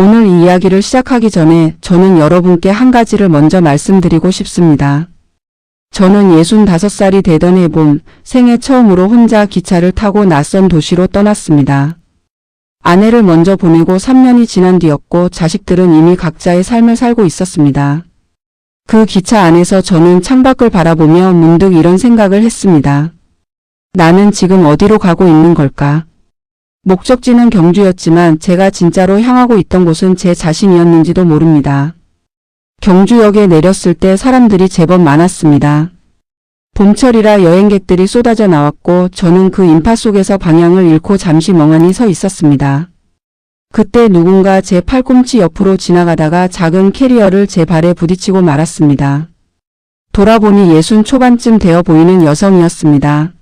오늘 이 이야기를 시작하기 전에 저는 여러분께 한 가지를 먼저 말씀드리고 싶습니다. 저는 65살이 되던 해봄 생애 처음으로 혼자 기차를 타고 낯선 도시로 떠났습니다. 아내를 먼저 보내고 3년이 지난 뒤였고 자식들은 이미 각자의 삶을 살고 있었습니다. 그 기차 안에서 저는 창밖을 바라보며 문득 이런 생각을 했습니다. 나는 지금 어디로 가고 있는 걸까? 목적지는 경주였지만 제가 진짜로 향하고 있던 곳은 제 자신이었는지도 모릅니다. 경주역에 내렸을 때 사람들이 제법 많았습니다. 봄철이라 여행객들이 쏟아져 나왔고 저는 그 인파 속에서 방향을 잃고 잠시 멍하니 서 있었습니다. 그때 누군가 제 팔꿈치 옆으로 지나가다가 작은 캐리어를 제 발에 부딪히고 말았습니다. 돌아보니 60 초반쯤 되어 보이는 여성이었습니다.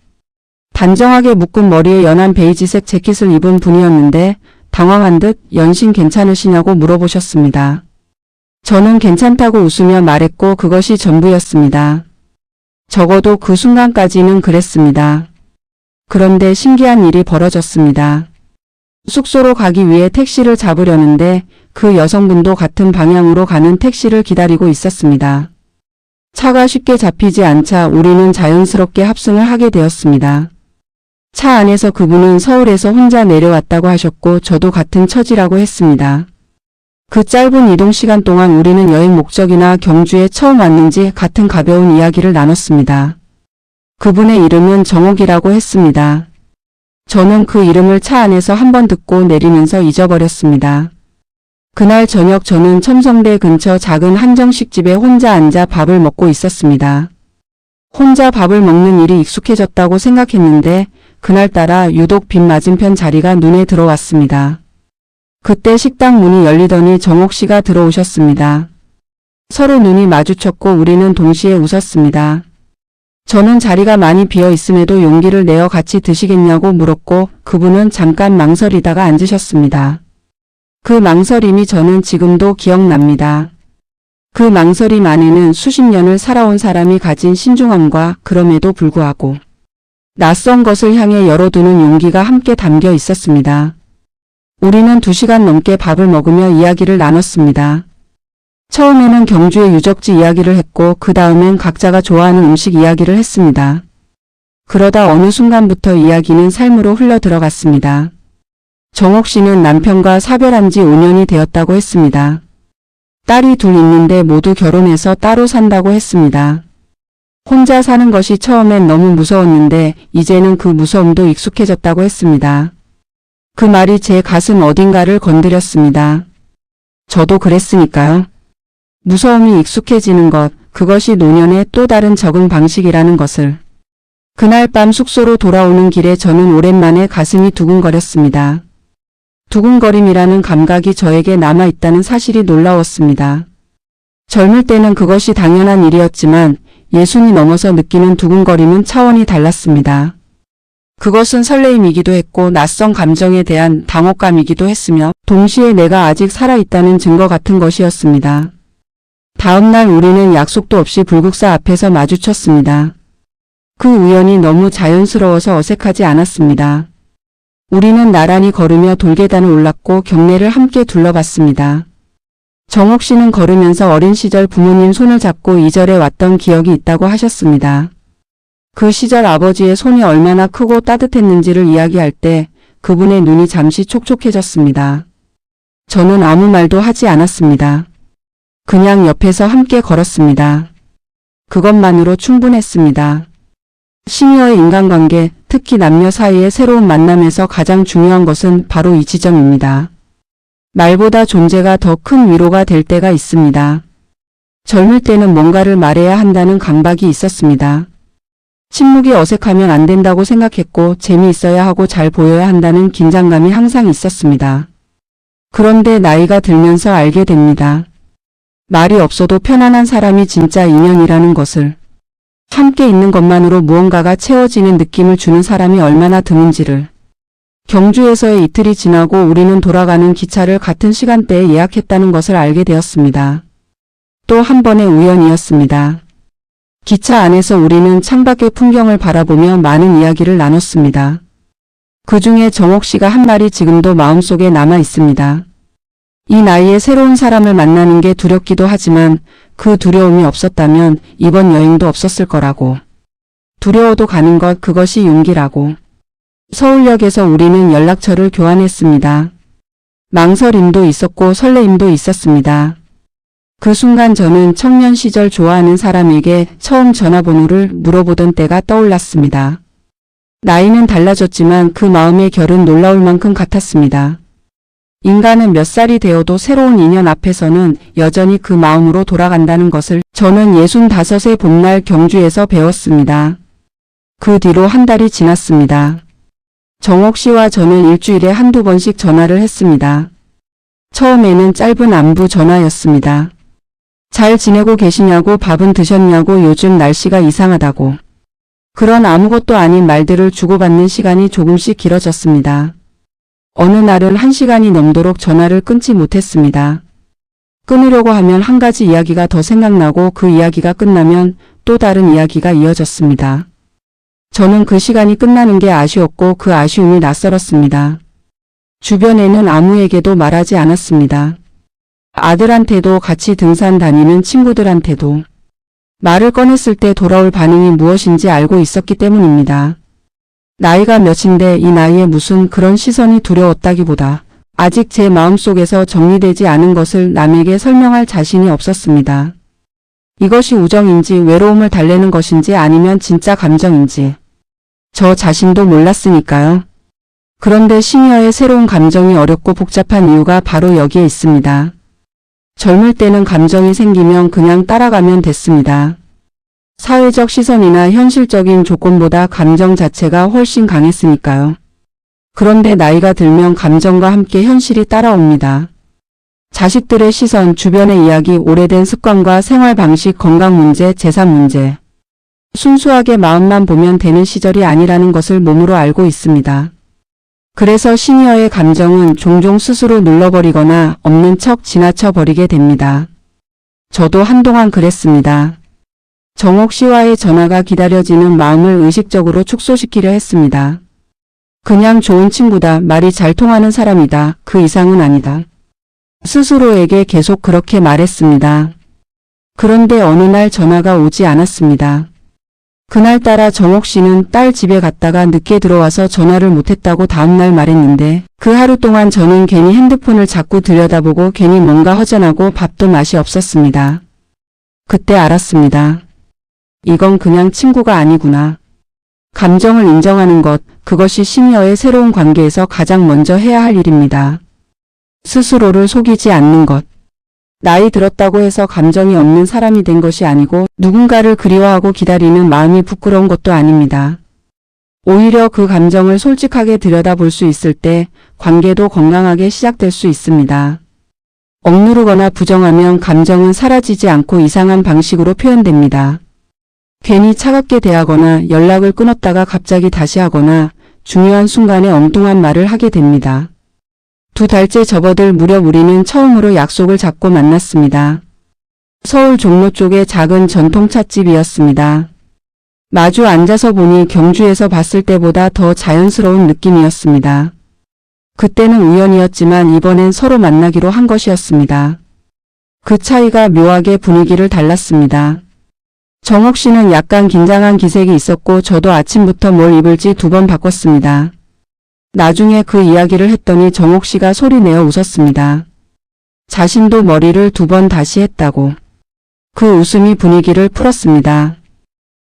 단정하게 묶은 머리에 연한 베이지색 재킷을 입은 분이었는데 당황한 듯 연신 괜찮으시냐고 물어보셨습니다. 저는 괜찮다고 웃으며 말했고 그것이 전부였습니다. 적어도 그 순간까지는 그랬습니다. 그런데 신기한 일이 벌어졌습니다. 숙소로 가기 위해 택시를 잡으려는데 그 여성분도 같은 방향으로 가는 택시를 기다리고 있었습니다. 차가 쉽게 잡히지 않자 우리는 자연스럽게 합승을 하게 되었습니다. 차 안에서 그분은 서울에서 혼자 내려왔다고 하셨고 저도 같은 처지라고 했습니다. 그 짧은 이동 시간 동안 우리는 여행 목적이나 경주에 처음 왔는지 같은 가벼운 이야기를 나눴습니다. 그분의 이름은 정옥이라고 했습니다. 저는 그 이름을 차 안에서 한 번 듣고 내리면서 잊어버렸습니다. 그날 저녁 저는 첨성대 근처 작은 한정식집에 혼자 앉아 밥을 먹고 있었습니다. 혼자 밥을 먹는 일이 익숙해졌다고 생각했는데 그날따라 유독 빈 맞은편 자리가 눈에 들어왔습니다. 그때 식당 문이 열리더니 정옥 씨가 들어오셨습니다. 서로 눈이 마주쳤고 우리는 동시에 웃었습니다. 저는 자리가 많이 비어 있음에도 용기를 내어 같이 드시겠냐고 물었고 그분은 잠깐 망설이다가 앉으셨습니다. 그 망설임이 저는 지금도 기억납니다. 그 망설임 안에는 수십 년을 살아온 사람이 가진 신중함과 그럼에도 불구하고 낯선 것을 향해 열어두는 용기가 함께 담겨 있었습니다. 우리는 2시간 넘게 밥을 먹으며 이야기를 나눴습니다. 처음에는 경주의 유적지 이야기를 했고 그 다음엔 각자가 좋아하는 음식 이야기를 했습니다. 그러다 어느 순간부터 이야기는 삶으로 흘러 들어갔습니다. 정옥 씨는 남편과 사별한 지 5년이 되었다고 했습니다. 딸이 둘 있는데 모두 결혼해서 따로 산다고 했습니다. 혼자 사는 것이 처음엔 너무 무서웠는데 이제는 그 무서움도 익숙해졌다고 했습니다. 그 말이 제 가슴 어딘가를 건드렸습니다. 저도 그랬으니까요. 무서움이 익숙해지는 것, 그것이 노년의 또 다른 적응 방식이라는 것을. 그날 밤 숙소로 돌아오는 길에 저는 오랜만에 가슴이 두근거렸습니다. 두근거림이라는 감각이 저에게 남아있다는 사실이 놀라웠습니다. 젊을 때는 그것이 당연한 일이었지만 60이 넘어서 느끼는 두근거림은 차원이 달랐습니다. 그것은 설레임이기도 했고 낯선 감정에 대한 당혹감이기도 했으며 동시에 내가 아직 살아있다는 증거 같은 것이었습니다. 다음날 우리는 약속도 없이 불국사 앞에서 마주쳤습니다. 그 우연이 너무 자연스러워서 어색하지 않았습니다. 우리는 나란히 걸으며 돌계단을 올랐고 경내를 함께 둘러봤습니다. 정옥 씨는 걸으면서 어린 시절 부모님 손을 잡고 이 절에 왔던 기억이 있다고 하셨습니다. 그 시절 아버지의 손이 얼마나 크고 따뜻했는지를 이야기할 때 그분의 눈이 잠시 촉촉해졌습니다. 저는 아무 말도 하지 않았습니다. 그냥 옆에서 함께 걸었습니다. 그것만으로 충분했습니다. 시니어의 인간관계, 특히 남녀 사이의 새로운 만남에서 가장 중요한 것은 바로 이 지점입니다. 말보다 존재가 더 큰 위로가 될 때가 있습니다. 젊을 때는 뭔가를 말해야 한다는 강박이 있었습니다. 침묵이 어색하면 안 된다고 생각했고 재미있어야 하고 잘 보여야 한다는 긴장감이 항상 있었습니다. 그런데 나이가 들면서 알게 됩니다. 말이 없어도 편안한 사람이 진짜 인연이라는 것을. 함께 있는 것만으로 무언가가 채워지는 느낌을 주는 사람이 얼마나 드문지를. 경주에서의 이틀이 지나고 우리는 돌아가는 기차를 같은 시간대에 예약했다는 것을 알게 되었습니다. 또 한 번의 우연이었습니다. 기차 안에서 우리는 창밖의 풍경을 바라보며 많은 이야기를 나눴습니다. 그 중에 정옥 씨가 한 말이 지금도 마음속에 남아 있습니다. 이 나이에 새로운 사람을 만나는 게 두렵기도 하지만 그 두려움이 없었다면 이번 여행도 없었을 거라고. 두려워도 가는 것, 그것이 용기라고. 서울역에서 우리는 연락처를 교환했습니다. 망설임도 있었고 설레임도 있었습니다. 그 순간 저는 청년 시절 좋아하는 사람에게 처음 전화번호를 물어보던 때가 떠올랐습니다. 나이는 달라졌지만 그 마음의 결은 놀라울 만큼 같았습니다. 인간은 몇 살이 되어도 새로운 인연 앞에서는 여전히 그 마음으로 돌아간다는 것을 저는 65의 봄날 경주에서 배웠습니다. 그 뒤로 한 달이 지났습니다. 정옥 씨와 저는 일주일에 한두 번씩 전화를 했습니다. 처음에는 짧은 안부 전화였습니다. 잘 지내고 계시냐고, 밥은 드셨냐고, 요즘 날씨가 이상하다고. 그런 아무것도 아닌 말들을 주고받는 시간이 조금씩 길어졌습니다. 어느 날은 1시간이 넘도록 전화를 끊지 못했습니다. 끊으려고 하면 한 가지 이야기가 더 생각나고 그 이야기가 끝나면 또 다른 이야기가 이어졌습니다. 저는 그 시간이 끝나는 게 아쉬웠고 그 아쉬움이 낯설었습니다. 주변에는 아무에게도 말하지 않았습니다. 아들한테도, 같이 등산 다니는 친구들한테도. 말을 꺼냈을 때 돌아올 반응이 무엇인지 알고 있었기 때문입니다. 나이가 몇인데 이 나이에 무슨 그런 시선이 두려웠다기보다 아직 제 마음속에서 정리되지 않은 것을 남에게 설명할 자신이 없었습니다. 이것이 우정인지 외로움을 달래는 것인지 아니면 진짜 감정인지 저 자신도 몰랐으니까요. 그런데 시니어의 새로운 감정이 어렵고 복잡한 이유가 바로 여기에 있습니다. 젊을 때는 감정이 생기면 그냥 따라가면 됐습니다. 사회적 시선이나 현실적인 조건보다 감정 자체가 훨씬 강했으니까요. 그런데 나이가 들면 감정과 함께 현실이 따라옵니다. 자식들의 시선, 주변의 이야기, 오래된 습관과 생활 방식, 건강 문제, 재산 문제. 순수하게 마음만 보면 되는 시절이 아니라는 것을 몸으로 알고 있습니다. 그래서 시니어의 감정은 종종 스스로 눌러버리거나 없는 척 지나쳐 버리게 됩니다. 저도 한동안 그랬습니다. 정옥 씨와의 전화가 기다려지는 마음을 의식적으로 축소시키려 했습니다. 그냥 좋은 친구다, 말이 잘 통하는 사람이다, 그 이상은 아니다. 스스로에게 계속 그렇게 말했습니다. 그런데 어느 날 전화가 오지 않았습니다. 그날따라 정옥 씨는 딸 집에 갔다가 늦게 들어와서 전화를 못했다고 다음날 말했는데 그 하루 동안 저는 괜히 핸드폰을 자꾸 들여다보고 괜히 뭔가 허전하고 밥도 맛이 없었습니다. 그때 알았습니다. 이건 그냥 친구가 아니구나. 감정을 인정하는 것, 그것이 시니어의 새로운 관계에서 가장 먼저 해야 할 일입니다. 스스로를 속이지 않는 것. 나이 들었다고 해서 감정이 없는 사람이 된 것이 아니고 누군가를 그리워하고 기다리는 마음이 부끄러운 것도 아닙니다. 오히려 그 감정을 솔직하게 들여다볼 수 있을 때 관계도 건강하게 시작될 수 있습니다. 억누르거나 부정하면 감정은 사라지지 않고 이상한 방식으로 표현됩니다. 괜히 차갑게 대하거나 연락을 끊었다가 갑자기 다시 하거나 중요한 순간에 엉뚱한 말을 하게 됩니다. 2달째 접어들 무렵 우리는 처음으로 약속을 잡고 만났습니다. 서울 종로 쪽의 작은 전통찻집이었습니다. 마주 앉아서 보니 경주에서 봤을 때보다 더 자연스러운 느낌이었습니다. 그때는 우연이었지만 이번엔 서로 만나기로 한 것이었습니다. 그 차이가 묘하게 분위기를 달랐습니다. 정옥 씨는 약간 긴장한 기색이 있었고 저도 아침부터 뭘 입을지 2번 바꿨습니다. 나중에 그 이야기를 했더니 정옥 씨가 소리내어 웃었습니다. 자신도 머리를 2번 다시 했다고. 그 웃음이 분위기를 풀었습니다.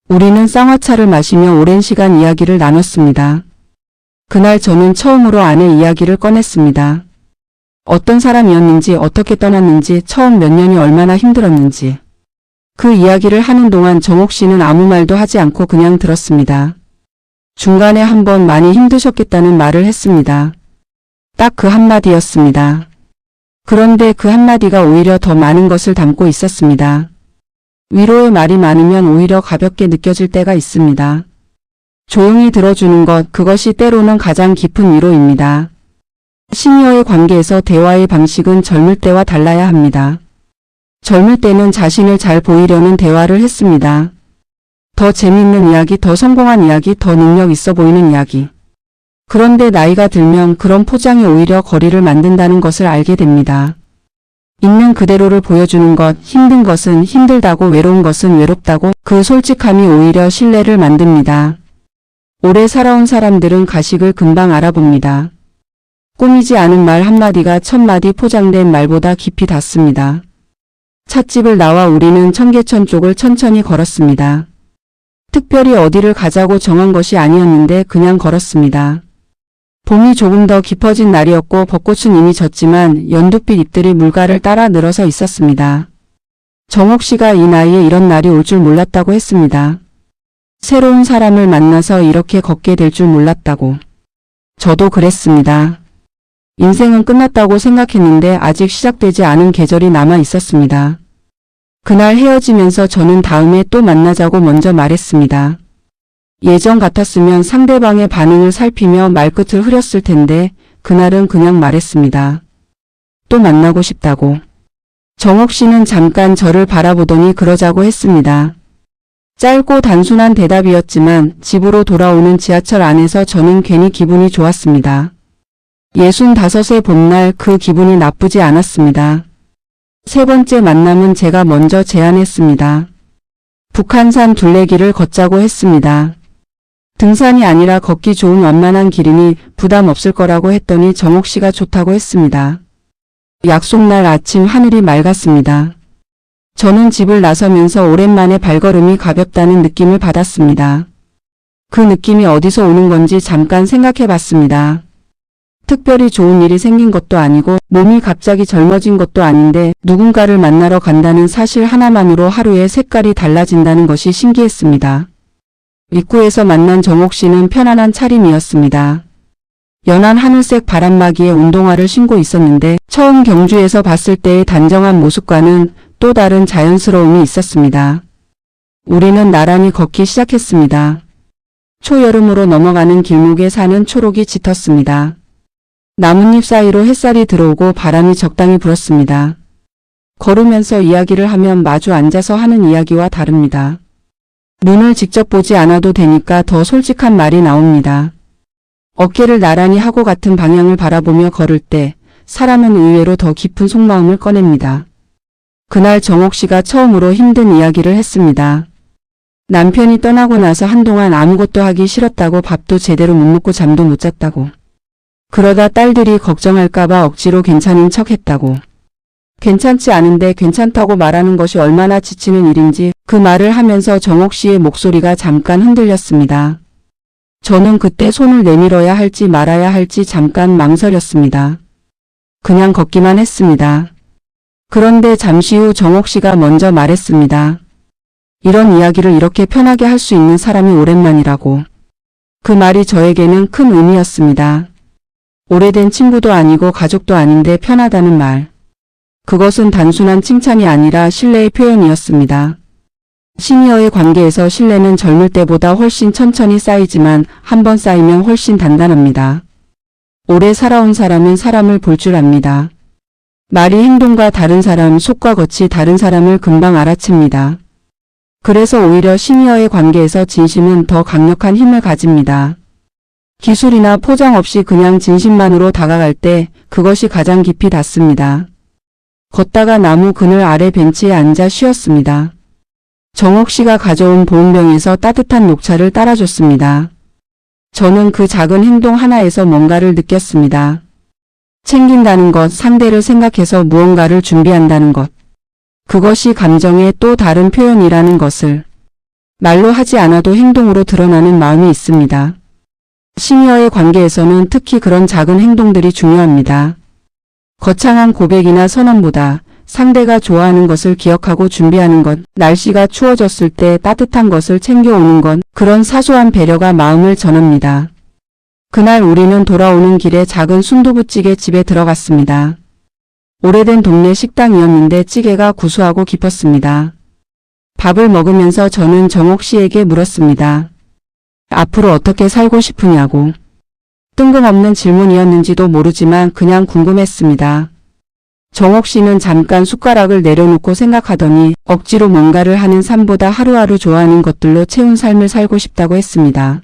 우리는 쌍화차를 마시며 오랜 시간 이야기를 나눴습니다. 그날 저는 처음으로 아내 이야기를 꺼냈습니다. 어떤 사람이었는지, 어떻게 떠났는지, 처음 몇 년이 얼마나 힘들었는지. 그 이야기를 하는 동안 정옥 씨는 아무 말도 하지 않고 그냥 들었습니다. 중간에 한번 많이 힘드셨겠다는 말을 했습니다. 딱 그 한마디였습니다. 그런데 그 한마디가 오히려 더 많은 것을 담고 있었습니다. 위로의 말이 많으면 오히려 가볍게 느껴질 때가 있습니다. 조용히 들어주는 것, 그것이 때로는 가장 깊은 위로입니다. 시니어의 관계에서 대화의 방식은 젊을 때와 달라야 합니다. 젊을 때는 자신을 잘 보이려는 대화를 했습니다. 더 재미있는 이야기, 더 성공한 이야기, 더 능력 있어 보이는 이야기. 그런데 나이가 들면 그런 포장이 오히려 거리를 만든다는 것을 알게 됩니다. 있는 그대로를 보여주는 것, 힘든 것은 힘들다고 외로운 것은 외롭다고 그 솔직함이 오히려 신뢰를 만듭니다. 오래 살아온 사람들은 가식을 금방 알아봅니다. 꾸미지 않은 말 한마디가 1000마디 포장된 말보다 깊이 닿습니다. 찻집을 나와 우리는 청계천 쪽을 천천히 걸었습니다. 특별히 어디를 가자고 정한 것이 아니었는데 그냥 걸었습니다. 봄이 조금 더 깊어진 날이었고 벚꽃은 이미 졌지만 연두빛 잎들이 물가를 따라 늘어서 있었습니다. 정옥 씨가 이 나이에 이런 날이 올 줄 몰랐다고 했습니다. 새로운 사람을 만나서 이렇게 걷게 될 줄 몰랐다고. 저도 그랬습니다. 인생은 끝났다고 생각했는데 아직 시작되지 않은 계절이 남아 있었습니다. 그날 헤어지면서 저는 다음에 또 만나자고 먼저 말했습니다. 예전 같았으면 상대방의 반응을 살피며 말끝을 흐렸을 텐데 그날은 그냥 말했습니다. 또 만나고 싶다고. 정옥 씨는 잠깐 저를 바라보더니 그러자고 했습니다. 짧고 단순한 대답이었지만 집으로 돌아오는 지하철 안에서 저는 괜히 기분이 좋았습니다. 65의 봄날 그 기분이 나쁘지 않았습니다. 세 번째 만남은 제가 먼저 제안했습니다. 북한산 둘레길을 걷자고 했습니다. 등산이 아니라 걷기 좋은 완만한 길이니 부담 없을 거라고 했더니 정옥 씨가 좋다고 했습니다. 약속날 아침 하늘이 맑았습니다. 저는 집을 나서면서 오랜만에 발걸음이 가볍다는 느낌을 받았습니다. 그 느낌이 어디서 오는 건지 잠깐 생각해 봤습니다. 특별히 좋은 일이 생긴 것도 아니고 몸이 갑자기 젊어진 것도 아닌데 누군가를 만나러 간다는 사실 하나만으로 하루의 색깔이 달라진다는 것이 신기했습니다. 입구에서 만난 정옥 씨는 편안한 차림이었습니다. 연한 하늘색 바람막이에 운동화를 신고 있었는데 처음 경주에서 봤을 때의 단정한 모습과는 또 다른 자연스러움이 있었습니다. 우리는 나란히 걷기 시작했습니다. 초여름으로 넘어가는 길목에 사는 초록이 짙었습니다. 나뭇잎 사이로 햇살이 들어오고 바람이 적당히 불었습니다. 걸으면서 이야기를 하면 마주 앉아서 하는 이야기와 다릅니다. 눈을 직접 보지 않아도 되니까 더 솔직한 말이 나옵니다. 어깨를 나란히 하고 같은 방향을 바라보며 걸을 때 사람은 의외로 더 깊은 속마음을 꺼냅니다. 그날 정옥 씨가 처음으로 힘든 이야기를 했습니다. 남편이 떠나고 나서 한동안 아무것도 하기 싫었다고 밥도 제대로 못 먹고 잠도 못 잤다고. 그러다 딸들이 걱정할까봐 억지로 괜찮은 척 했다고. 괜찮지 않은데 괜찮다고 말하는 것이 얼마나 지치는 일인지 그 말을 하면서 정옥 씨의 목소리가 잠깐 흔들렸습니다. 저는 그때 손을 내밀어야 할지 말아야 할지 잠깐 망설였습니다. 그냥 걷기만 했습니다. 그런데 잠시 후 정옥 씨가 먼저 말했습니다. 이런 이야기를 이렇게 편하게 할 수 있는 사람이 오랜만이라고. 그 말이 저에게는 큰 의미였습니다. 오래된 친구도 아니고 가족도 아닌데 편하다는 말. 그것은 단순한 칭찬이 아니라 신뢰의 표현이었습니다. 시니어의 관계에서 신뢰는 젊을 때보다 훨씬 천천히 쌓이지만 한 번 쌓이면 훨씬 단단합니다. 오래 살아온 사람은 사람을 볼 줄 압니다. 말이 행동과 다른 사람, 속과 겉이 다른 사람을 금방 알아챕니다. 그래서 오히려 시니어의 관계에서 진심은 더 강력한 힘을 가집니다. 기술이나 포장 없이 그냥 진심만으로 다가갈 때 그것이 가장 깊이 닿습니다. 걷다가 나무 그늘 아래 벤치에 앉아 쉬었습니다. 정옥 씨가 가져온 보온병에서 따뜻한 녹차를 따라줬습니다. 저는 그 작은 행동 하나에서 뭔가를 느꼈습니다. 챙긴다는 것, 상대를 생각해서 무언가를 준비한다는 것. 그것이 감정의 또 다른 표현이라는 것을. 말로 하지 않아도 행동으로 드러나는 마음이 있습니다. 시니어의 관계에서는 특히 그런 작은 행동들이 중요합니다. 거창한 고백이나 선언보다 상대가 좋아하는 것을 기억하고 준비하는 것, 날씨가 추워졌을 때 따뜻한 것을 챙겨오는 것, 그런 사소한 배려가 마음을 전합니다. 그날 우리는 돌아오는 길에 작은 순두부찌개 집에 들어갔습니다. 오래된 동네 식당이었는데 찌개가 구수하고 깊었습니다. 밥을 먹으면서 저는 정옥 씨에게 물었습니다. 앞으로 어떻게 살고 싶으냐고. 뜬금없는 질문이었는지도 모르지만 그냥 궁금했습니다. 정옥 씨는 잠깐 숟가락을 내려놓고 생각하더니 억지로 뭔가를 하는 삶보다 하루하루 좋아하는 것들로 채운 삶을 살고 싶다고 했습니다.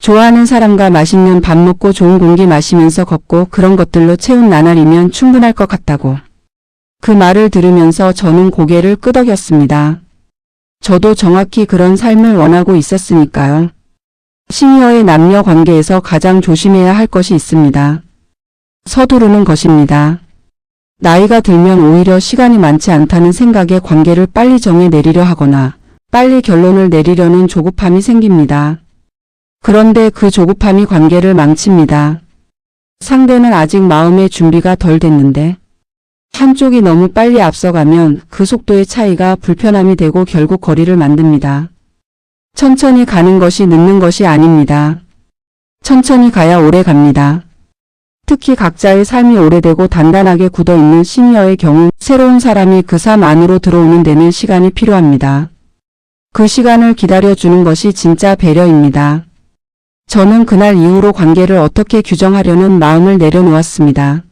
좋아하는 사람과 맛있는 밥 먹고 좋은 공기 마시면서 걷고 그런 것들로 채운 나날이면 충분할 것 같다고. 그 말을 들으면서 저는 고개를 끄덕였습니다. 저도 정확히 그런 삶을 원하고 있었으니까요. 시니어의 남녀 관계에서 가장 조심해야 할 것이 있습니다. 서두르는 것입니다. 나이가 들면 오히려 시간이 많지 않다는 생각에 관계를 빨리 정해 내리려 하거나 빨리 결론을 내리려는 조급함이 생깁니다. 그런데 그 조급함이 관계를 망칩니다. 상대는 아직 마음의 준비가 덜 됐는데 한쪽이 너무 빨리 앞서가면 그 속도의 차이가 불편함이 되고 결국 거리를 만듭니다. 천천히 가는 것이 늦는 것이 아닙니다. 천천히 가야 오래 갑니다. 특히 각자의 삶이 오래되고 단단하게 굳어있는 시니어의 경우 새로운 사람이 그 삶 안으로 들어오는 데는 시간이 필요합니다. 그 시간을 기다려주는 것이 진짜 배려입니다. 저는 그날 이후로 관계를 어떻게 규정하려는 마음을 내려놓았습니다.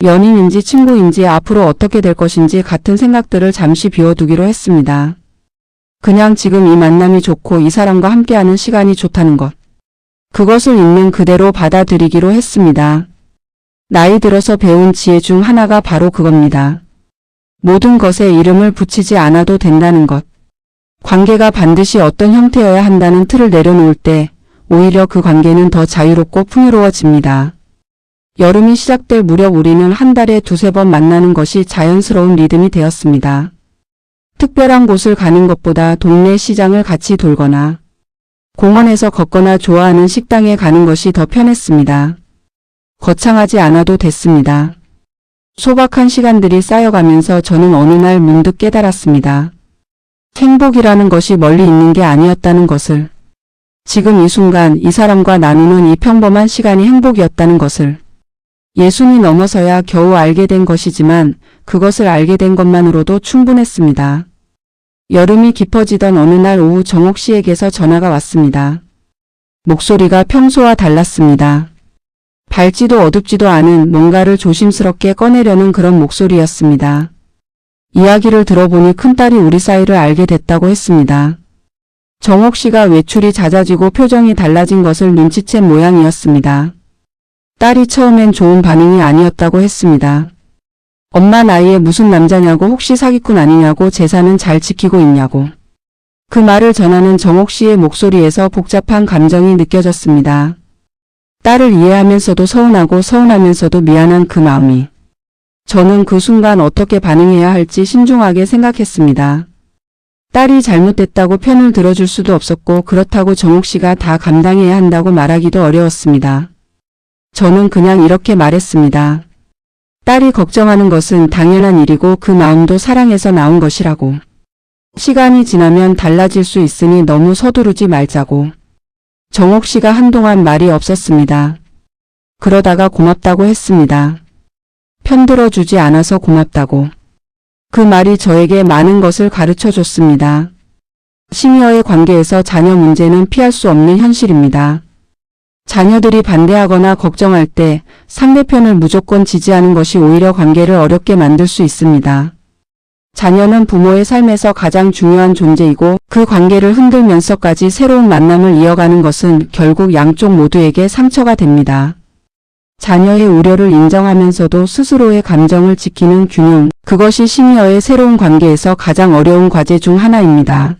연인인지 친구인지 앞으로 어떻게 될 것인지 같은 생각들을 잠시 비워두기로 했습니다. 그냥 지금 이 만남이 좋고 이 사람과 함께하는 시간이 좋다는 것. 그것을 있는 그대로 받아들이기로 했습니다. 나이 들어서 배운 지혜 중 하나가 바로 그겁니다. 모든 것에 이름을 붙이지 않아도 된다는 것. 관계가 반드시 어떤 형태여야 한다는 틀을 내려놓을 때 오히려 그 관계는 더 자유롭고 풍요로워집니다. 여름이 시작될 무렵 우리는 한 달에 두세 번 만나는 것이 자연스러운 리듬이 되었습니다. 특별한 곳을 가는 것보다 동네 시장을 같이 돌거나 공원에서 걷거나 좋아하는 식당에 가는 것이 더 편했습니다. 거창하지 않아도 됐습니다. 소박한 시간들이 쌓여가면서 저는 어느 날 문득 깨달았습니다. 행복이라는 것이 멀리 있는 게 아니었다는 것을. 지금 이 순간 이 사람과 나누는 이 평범한 시간이 행복이었다는 것을. 예순이 넘어서야 겨우 알게 된 것이지만 그것을 알게 된 것만으로도 충분했습니다. 여름이 깊어지던 어느 날 오후 정옥 씨에게서 전화가 왔습니다. 목소리가 평소와 달랐습니다. 밝지도 어둡지도 않은 뭔가를 조심스럽게 꺼내려는 그런 목소리였습니다. 이야기를 들어보니 큰딸이 우리 사이를 알게 됐다고 했습니다. 정옥 씨가 외출이 잦아지고 표정이 달라진 것을 눈치챈 모양이었습니다. 딸이 처음엔 좋은 반응이 아니었다고 했습니다. 엄마 나이에 무슨 남자냐고, 혹시 사기꾼 아니냐고, 재산은 잘 지키고 있냐고. 그 말을 전하는 정옥 씨의 목소리에서 복잡한 감정이 느껴졌습니다. 딸을 이해하면서도 서운하고 서운하면서도 미안한 그 마음이. 저는 그 순간 어떻게 반응해야 할지 신중하게 생각했습니다. 딸이 잘못됐다고 편을 들어줄 수도 없었고 그렇다고 정옥 씨가 다 감당해야 한다고 말하기도 어려웠습니다. 저는 그냥 이렇게 말했습니다. 딸이 걱정하는 것은 당연한 일이고 그 마음도 사랑에서 나온 것이라고. 시간이 지나면 달라질 수 있으니 너무 서두르지 말자고. 정옥 씨가 한동안 말이 없었습니다. 그러다가 고맙다고 했습니다. 편들어주지 않아서 고맙다고. 그 말이 저에게 많은 것을 가르쳐 줬습니다. 시니어의 관계에서 자녀 문제는 피할 수 없는 현실입니다. 자녀들이 반대하거나 걱정할 때 상대편을 무조건 지지하는 것이 오히려 관계를 어렵게 만들 수 있습니다. 자녀는 부모의 삶에서 가장 중요한 존재이고 그 관계를 흔들면서까지 새로운 만남을 이어가는 것은 결국 양쪽 모두에게 상처가 됩니다. 자녀의 우려를 인정하면서도 스스로의 감정을 지키는 균형, 그것이 시니어의 새로운 관계에서 가장 어려운 과제 중 하나입니다.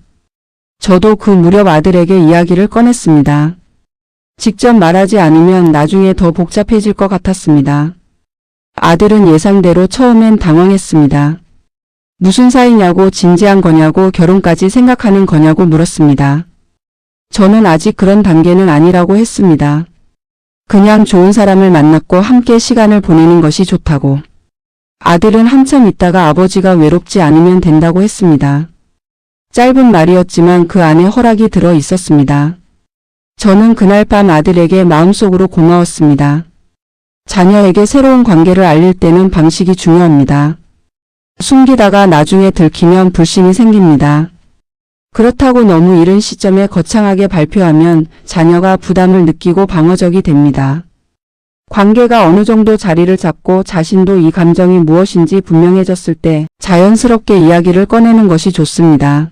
저도 그 무렵 아들에게 이야기를 꺼냈습니다. 직접 말하지 않으면 나중에 더 복잡해질 것 같았습니다. 아들은 예상대로 처음엔 당황했습니다. 무슨 사이냐고, 진지한 거냐고, 결혼까지 생각하는 거냐고 물었습니다. 저는 아직 그런 단계는 아니라고 했습니다. 그냥 좋은 사람을 만났고 함께 시간을 보내는 것이 좋다고. 아들은 한참 있다가 아버지가 외롭지 않으면 된다고 했습니다. 짧은 말이었지만 그 안에 허락이 들어 있었습니다. 저는 그날 밤 아들에게 마음속으로 고마웠습니다. 자녀에게 새로운 관계를 알릴 때는 방식이 중요합니다. 숨기다가 나중에 들키면 불신이 생깁니다. 그렇다고 너무 이른 시점에 거창하게 발표하면 자녀가 부담을 느끼고 방어적이 됩니다. 관계가 어느 정도 자리를 잡고 자신도 이 감정이 무엇인지 분명해졌을 때 자연스럽게 이야기를 꺼내는 것이 좋습니다.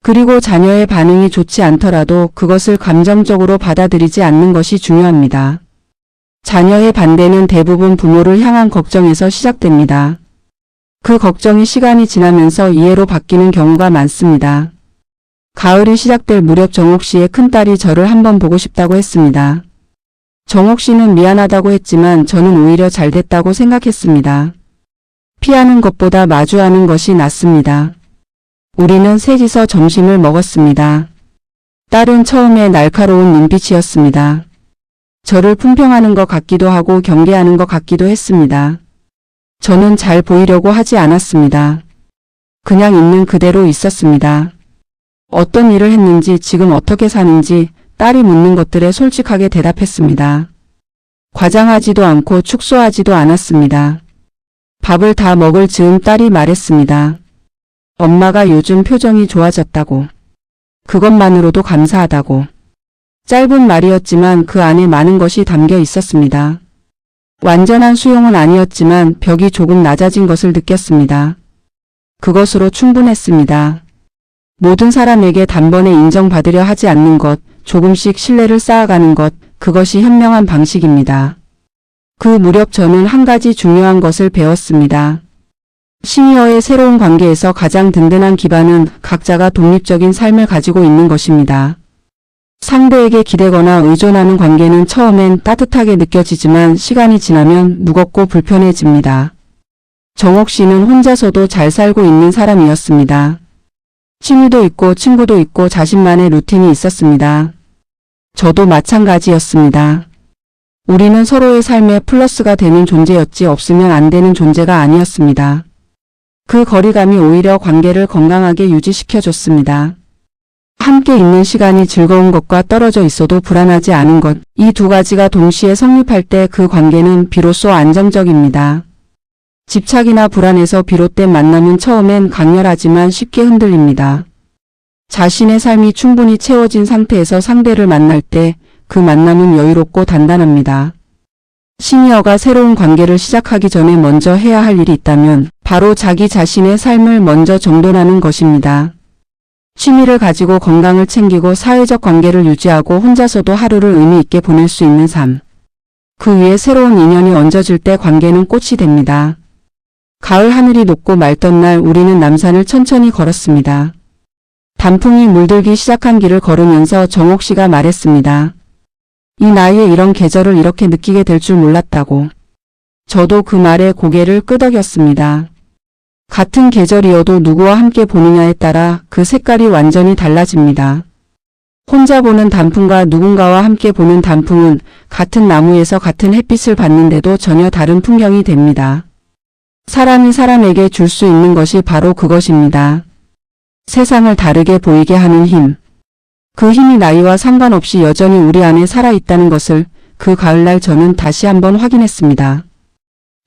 그리고 자녀의 반응이 좋지 않더라도 그것을 감정적으로 받아들이지 않는 것이 중요합니다. 자녀의 반대는 대부분 부모를 향한 걱정에서 시작됩니다. 그 걱정이 시간이 지나면서 이해로 바뀌는 경우가 많습니다. 가을이 시작될 무렵 정옥 씨의 큰딸이 저를 한번 보고 싶다고 했습니다. 정옥 씨는 미안하다고 했지만 저는 오히려 잘 됐다고 생각했습니다. 피하는 것보다 마주하는 것이 낫습니다. 우리는 셋이서 점심을 먹었습니다. 딸은 처음에 날카로운 눈빛이었습니다. 저를 품평하는 것 같기도 하고 경계하는 것 같기도 했습니다. 저는 잘 보이려고 하지 않았습니다. 그냥 있는 그대로 있었습니다. 어떤 일을 했는지, 지금 어떻게 사는지 딸이 묻는 것들에 솔직하게 대답했습니다. 과장하지도 않고 축소하지도 않았습니다. 밥을 다 먹을 즈음 딸이 말했습니다. 엄마가 요즘 표정이 좋아졌다고. 그것만으로도 감사하다고. 짧은 말이었지만 그 안에 많은 것이 담겨 있었습니다. 완전한 수용은 아니었지만 벽이 조금 낮아진 것을 느꼈습니다. 그것으로 충분했습니다. 모든 사람에게 단번에 인정받으려 하지 않는 것, 조금씩 신뢰를 쌓아가는 것, 그것이 현명한 방식입니다. 그 무렵 저는 한 가지 중요한 것을 배웠습니다. 시니어의 새로운 관계에서 가장 든든한 기반은 각자가 독립적인 삶을 가지고 있는 것입니다. 상대에게 기대거나 의존하는 관계는 처음엔 따뜻하게 느껴지지만 시간이 지나면 무겁고 불편해집니다. 정옥 씨는 혼자서도 잘 살고 있는 사람이었습니다. 취미도 있고 친구도 있고 자신만의 루틴이 있었습니다. 저도 마찬가지였습니다. 우리는 서로의 삶에 플러스가 되는 존재였지 없으면 안 되는 존재가 아니었습니다. 그 거리감이 오히려 관계를 건강하게 유지시켜줬습니다. 함께 있는 시간이 즐거운 것과 떨어져 있어도 불안하지 않은 것, 이 두 가지가 동시에 성립할 때 그 관계는 비로소 안정적입니다. 집착이나 불안에서 비롯된 만남은 처음엔 강렬하지만 쉽게 흔들립니다. 자신의 삶이 충분히 채워진 상태에서 상대를 만날 때 그 만남은 여유롭고 단단합니다. 시니어가 새로운 관계를 시작하기 전에 먼저 해야 할 일이 있다면 바로 자기 자신의 삶을 먼저 정돈하는 것입니다. 취미를 가지고 건강을 챙기고 사회적 관계를 유지하고 혼자서도 하루를 의미 있게 보낼 수 있는 삶. 그 위에 새로운 인연이 얹어질 때 관계는 꽃이 됩니다. 가을 하늘이 높고 맑던 날 우리는 남산을 천천히 걸었습니다. 단풍이 물들기 시작한 길을 걸으면서 정옥 씨가 말했습니다. 이 나이에 이런 계절을 이렇게 느끼게 될 줄 몰랐다고. 저도 그 말에 고개를 끄덕였습니다. 같은 계절이어도 누구와 함께 보느냐에 따라 그 색깔이 완전히 달라집니다. 혼자 보는 단풍과 누군가와 함께 보는 단풍은 같은 나무에서 같은 햇빛을 받는데도 전혀 다른 풍경이 됩니다. 사람이 사람에게 줄 수 있는 것이 바로 그것입니다. 세상을 다르게 보이게 하는 힘. 그 힘이 나이와 상관없이 여전히 우리 안에 살아있다는 것을 그 가을날 저는 다시 한번 확인했습니다.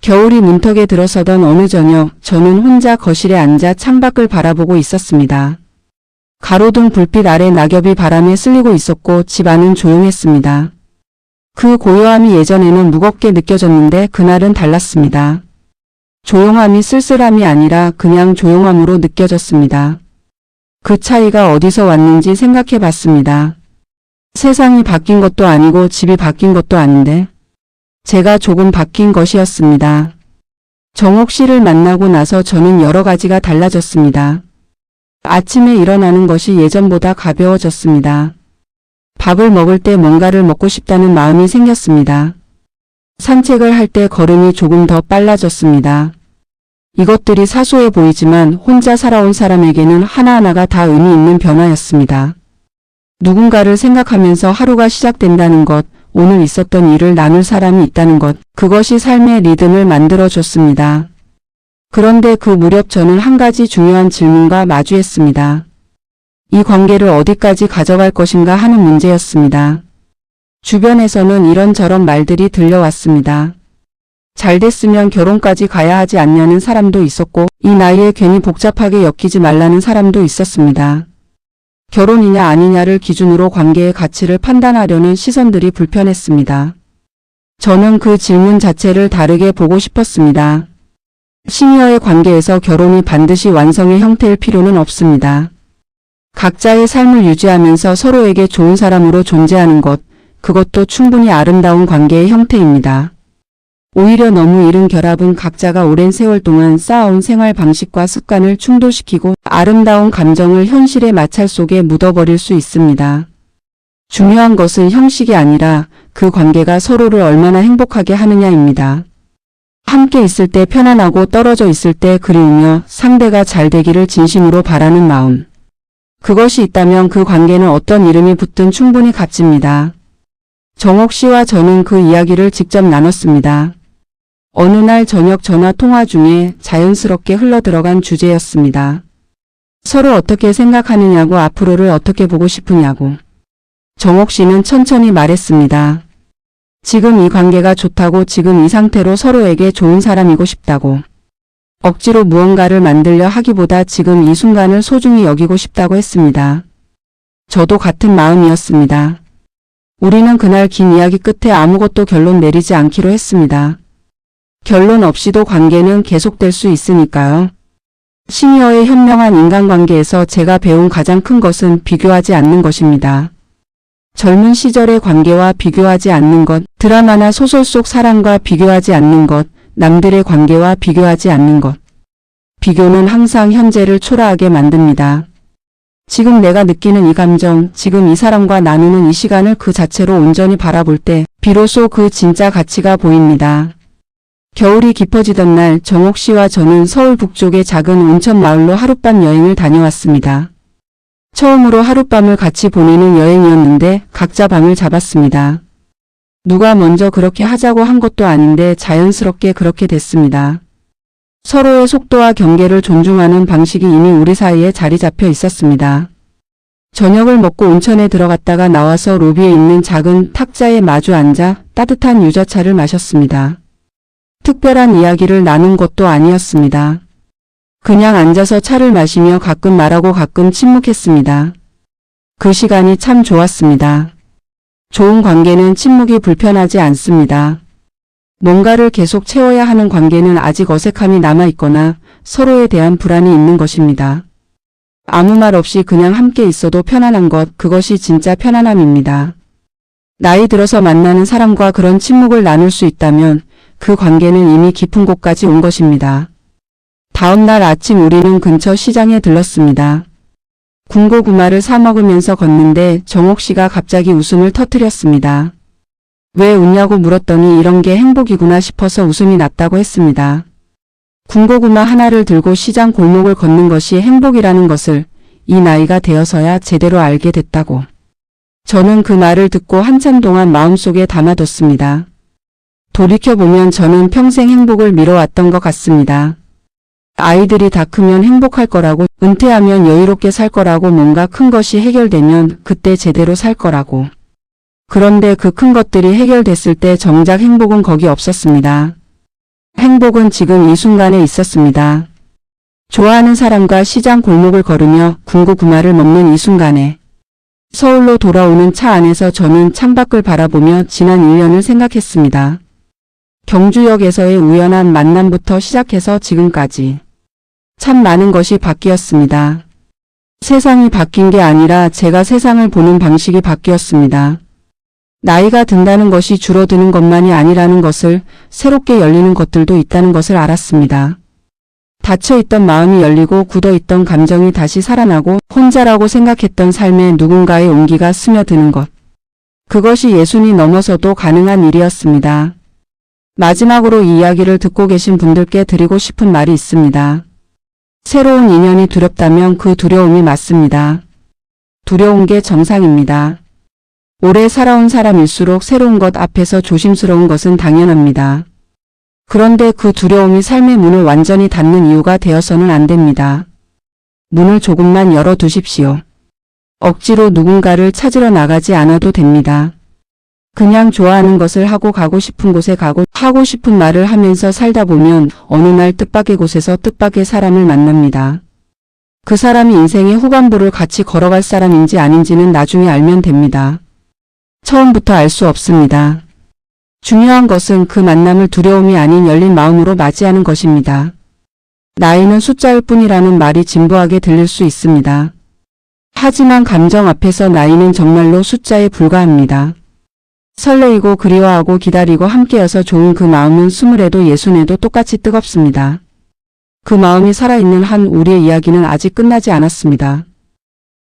겨울이 문턱에 들어서던 어느 저녁 저는 혼자 거실에 앉아 창밖을 바라보고 있었습니다. 가로등 불빛 아래 낙엽이 바람에 쓸리고 있었고 집 안은 조용했습니다. 그 고요함이 예전에는 무겁게 느껴졌는데 그날은 달랐습니다. 조용함이 쓸쓸함이 아니라 그냥 조용함으로 느껴졌습니다. 그 차이가 어디서 왔는지 생각해 봤습니다. 세상이 바뀐 것도 아니고 집이 바뀐 것도 아닌데 제가 조금 바뀐 것이었습니다. 정옥 씨를 만나고 나서 저는 여러 가지가 달라졌습니다. 아침에 일어나는 것이 예전보다 가벼워졌습니다. 밥을 먹을 때 뭔가를 먹고 싶다는 마음이 생겼습니다. 산책을 할 때 걸음이 조금 더 빨라졌습니다. 이것들이 사소해 보이지만 혼자 살아온 사람에게는 하나하나가 다 의미 있는 변화였습니다. 누군가를 생각하면서 하루가 시작된다는 것, 오늘 있었던 일을 나눌 사람이 있다는 것, 그것이 삶의 리듬을 만들어줬습니다. 그런데 그 무렵 저는 한 가지 중요한 질문과 마주했습니다. 이 관계를 어디까지 가져갈 것인가 하는 문제였습니다. 주변에서는 이런저런 말들이 들려왔습니다. 잘 됐으면 결혼까지 가야 하지 않냐는 사람도 있었고 이 나이에 괜히 복잡하게 엮이지 말라는 사람도 있었습니다. 결혼이냐 아니냐를 기준으로 관계의 가치를 판단하려는 시선들이 불편했습니다. 저는 그 질문 자체를 다르게 보고 싶었습니다. 시니어의 관계에서 결혼이 반드시 완성의 형태일 필요는 없습니다. 각자의 삶을 유지하면서 서로에게 좋은 사람으로 존재하는 것, 그것도 충분히 아름다운 관계의 형태입니다. 오히려 너무 이른 결합은 각자가 오랜 세월 동안 쌓아온 생활 방식과 습관을 충돌시키고 아름다운 감정을 현실의 마찰 속에 묻어버릴 수 있습니다. 중요한 것은 형식이 아니라 그 관계가 서로를 얼마나 행복하게 하느냐입니다. 함께 있을 때 편안하고 떨어져 있을 때 그리우며 상대가 잘 되기를 진심으로 바라는 마음. 그것이 있다면 그 관계는 어떤 이름이 붙든 충분히 값집니다. 정옥 씨와 저는 그 이야기를 직접 나눴습니다. 어느 날 저녁 전화 통화 중에 자연스럽게 흘러들어간 주제였습니다. 서로 어떻게 생각하느냐고, 앞으로를 어떻게 보고 싶으냐고. 정옥 씨는 천천히 말했습니다. 지금 이 관계가 좋다고, 지금 이 상태로 서로에게 좋은 사람이고 싶다고. 억지로 무언가를 만들려 하기보다 지금 이 순간을 소중히 여기고 싶다고 했습니다. 저도 같은 마음이었습니다. 우리는 그날 긴 이야기 끝에 아무것도 결론 내리지 않기로 했습니다. 결론 없이도 관계는 계속될 수 있으니까요. 시니어의 현명한 인간관계에서 제가 배운 가장 큰 것은 비교하지 않는 것입니다. 젊은 시절의 관계와 비교하지 않는 것, 드라마나 소설 속 사랑과 비교하지 않는 것, 남들의 관계와 비교하지 않는 것. 비교는 항상 현재를 초라하게 만듭니다. 지금 내가 느끼는 이 감정, 지금 이 사람과 나누는 이 시간을 그 자체로 온전히 바라볼 때 비로소 그 진짜 가치가 보입니다. 겨울이 깊어지던 날 정옥 씨와 저는 서울 북쪽의 작은 온천 마을로 하룻밤 여행을 다녀왔습니다. 처음으로 하룻밤을 같이 보내는 여행이었는데 각자 방을 잡았습니다. 누가 먼저 그렇게 하자고 한 것도 아닌데 자연스럽게 그렇게 됐습니다. 서로의 속도와 경계를 존중하는 방식이 이미 우리 사이에 자리 잡혀 있었습니다. 저녁을 먹고 온천에 들어갔다가 나와서 로비에 있는 작은 탁자에 마주 앉아 따뜻한 유자차를 마셨습니다. 특별한 이야기를 나눈 것도 아니었습니다. 그냥 앉아서 차를 마시며 가끔 말하고 가끔 침묵했습니다. 그 시간이 참 좋았습니다. 좋은 관계는 침묵이 불편하지 않습니다. 뭔가를 계속 채워야 하는 관계는 아직 어색함이 남아있거나 서로에 대한 불안이 있는 것입니다. 아무 말 없이 그냥 함께 있어도 편안한 것, 그것이 진짜 편안함입니다. 나이 들어서 만나는 사람과 그런 침묵을 나눌 수 있다면 그 관계는 이미 깊은 곳까지 온 것입니다. 다음 날 아침 우리는 근처 시장에 들렀습니다. 군고구마를 사 먹으면서 걷는데 정옥 씨가 갑자기 웃음을 터뜨렸습니다. 왜 웃냐고 물었더니 이런 게 행복이구나 싶어서 웃음이 났다고 했습니다. 군고구마 하나를 들고 시장 골목을 걷는 것이 행복이라는 것을 이 나이가 되어서야 제대로 알게 됐다고. 저는 그 말을 듣고 한참 동안 마음속에 담아뒀습니다. 돌이켜보면 저는 평생 행복을 미뤄왔던 것 같습니다. 아이들이 다 크면 행복할 거라고, 은퇴하면 여유롭게 살 거라고, 뭔가 큰 것이 해결되면 그때 제대로 살 거라고. 그런데 그 큰 것들이 해결됐을 때 정작 행복은 거기 없었습니다. 행복은 지금 이 순간에 있었습니다. 좋아하는 사람과 시장 골목을 걸으며 군고구마를 먹는 이 순간에. 서울로 돌아오는 차 안에서 저는 창밖을 바라보며 지난 1년을 생각했습니다. 경주역에서의 우연한 만남부터 시작해서 지금까지 참 많은 것이 바뀌었습니다. 세상이 바뀐 게 아니라 제가 세상을 보는 방식이 바뀌었습니다. 나이가 든다는 것이 줄어드는 것만이 아니라는 것을, 새롭게 열리는 것들도 있다는 것을 알았습니다. 닫혀있던 마음이 열리고 굳어있던 감정이 다시 살아나고 혼자라고 생각했던 삶에 누군가의 온기가 스며드는 것. 그것이 예순이 넘어서도 가능한 일이었습니다. 마지막으로 이 이야기를 듣고 계신 분들께 드리고 싶은 말이 있습니다. 새로운 인연이 두렵다면 그 두려움이 맞습니다. 두려운 게 정상입니다. 오래 살아온 사람일수록 새로운 것 앞에서 조심스러운 것은 당연합니다. 그런데 그 두려움이 삶의 문을 완전히 닫는 이유가 되어서는 안 됩니다. 문을 조금만 열어두십시오. 억지로 누군가를 찾으러 나가지 않아도 됩니다. 그냥 좋아하는 것을 하고 가고 싶은 곳에 가고 하고 싶은 말을 하면서 살다 보면 어느 날 뜻밖의 곳에서 뜻밖의 사람을 만납니다. 그 사람이 인생의 후반부를 같이 걸어갈 사람인지 아닌지는 나중에 알면 됩니다. 처음부터 알 수 없습니다. 중요한 것은 그 만남을 두려움이 아닌 열린 마음으로 맞이하는 것입니다. 나이는 숫자일 뿐이라는 말이 진부하게 들릴 수 있습니다. 하지만 감정 앞에서 나이는 정말로 숫자에 불과합니다. 설레이고 그리워하고 기다리고 함께여서 좋은 그 마음은 20에도 60에도 똑같이 뜨겁습니다. 그 마음이 살아있는 한 우리의 이야기는 아직 끝나지 않았습니다.